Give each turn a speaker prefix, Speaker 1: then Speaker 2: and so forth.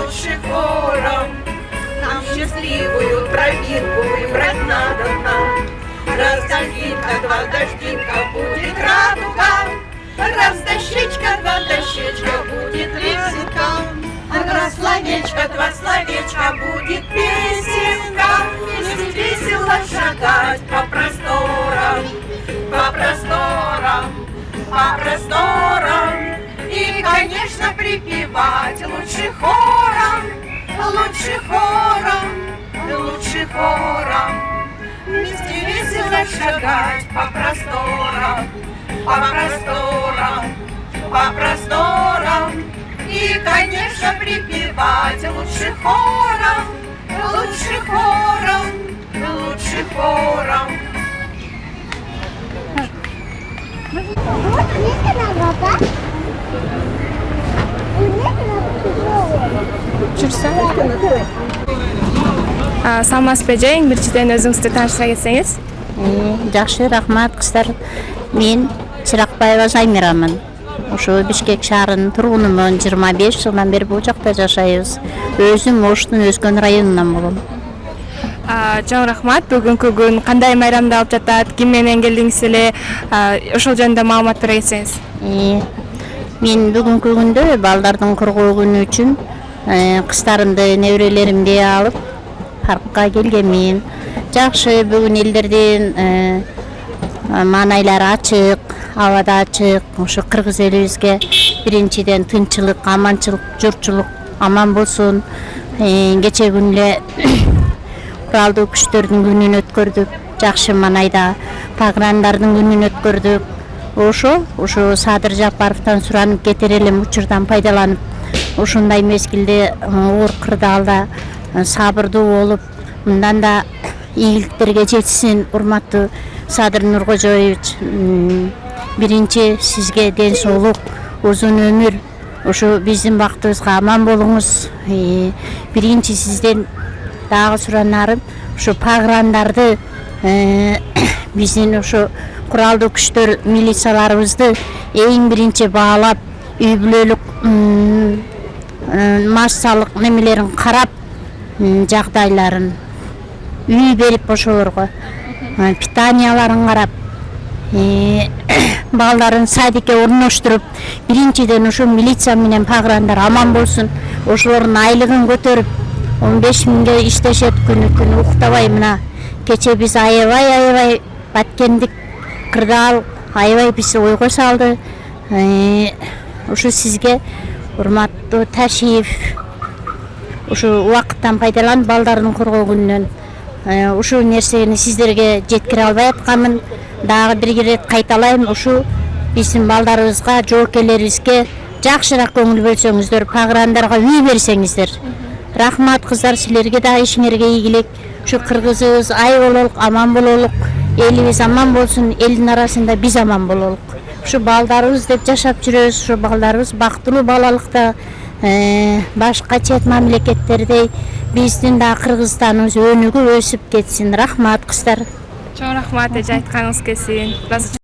Speaker 1: лучше хором. Нам счастливую тропинку выбрать надо нам. Раз дождинка, два дождинка, будет радуга. Раз дощечка, два дощечка, будет песенка. Раз словечко, два словечка, будет песенка. Если весело шагать по просторам, по просторам, по просторам. И, конечно, припевать лучше хором, лучше хором, лучше хором. Вместе весело шагать по просторам, по просторам, по просторам. И, конечно, припевать лучше хором, лучше хором, лучше хором.
Speaker 2: Саламатсызбы эже, эң биринчиден өзүңүздү тааныштыра кетсеңиз.
Speaker 3: Жакшы, рахмат кыздар. Мен Чыракбаева Займирамын. Ошо Бишкек шаарынын тургунумун. 25 жылдан бери бул жакта жашайбыз. Өзүм Оштун Өзгөн районунан болом.
Speaker 2: Чоң рахмат. Бүгүнкү күн кандай майрамда алып жатат? Ким менен келдиңиз эле? Ошол жөнүндө маалымат бере кетсеңиз.
Speaker 3: Мен бүгүнкү күндө балдардын коргоо күнү үчүн кыздарымды, неберелеримди алып паркка келгенмин. Жакшы, бүгүн элдердин маанайлары ачык, абада ачык. Ошо кыргыз элибизге биринчиден тынччылык, аманчылык, журтчулук аман болсун. Кече күнү эле куралдуу күчтөрдүн күнүн өткөрдүк. Жакшы маанайда паграндардын күнүн өткөрдүк. Ошо Садыр Жапаровдон суранып кетер элем учурдан пайдаланып, ушундай мезгилде оор кырдаалда сабырдуу болуп, мындан да ийгиликтерге жетсин. Урматтуу Садыр Нуркожоевич, биринчи сизге ден соолук, узун өмүр, ошо биздин бактыбызга аман болуңуз. Биринчи сизден дагы суранарым, ошо паграндарды, биздин ошо куралдуу күчтөр милицияларыбызды эң биринчи баалап, үй бүлөлүк массалык немелерин карап, жагдайларын үй берип ошолорго питанияларын карап, балдарын садикке орноштуруп, биринчиден ошо милиция менен паграндар аман болсун, ошолордун айлыгын көтөрүп 15 миңге иштешет күнү уктабай. Мына кече биз аябай баткендик кырдаал аябай бизди ойго салды. Ошо сизге урматтуу Ташиев, ошо убакыттан пайдаланып балдардын коргоо күнүнөн ушул нерсени сиздерге жеткире албай атканмын. Дагы бир ирет кайталайм, ушу биздин балдарыбызга, жоокерлерибизге жакшыраак көңүл бөлсөңүздөр, паграндарга үй берсеңиздер. Рахмат кыздар, силерге да ишиңерге ийгилик. Ушу кыргызыбыз ай бололук, аман бололук, элибиз аман болсун, элдин арасында биз аман бололук. Ушу балдарыбыз деп жашап жүрөбүз, ушу балдарыбыз бактылуу балалыкта, башка чет мамлекеттердей биздин да Кыргызстаныбыз өнүгүп өсүп кетсин. Рахмат кыздар.
Speaker 2: Чоң рахмат эже, айтканыңыз келсин.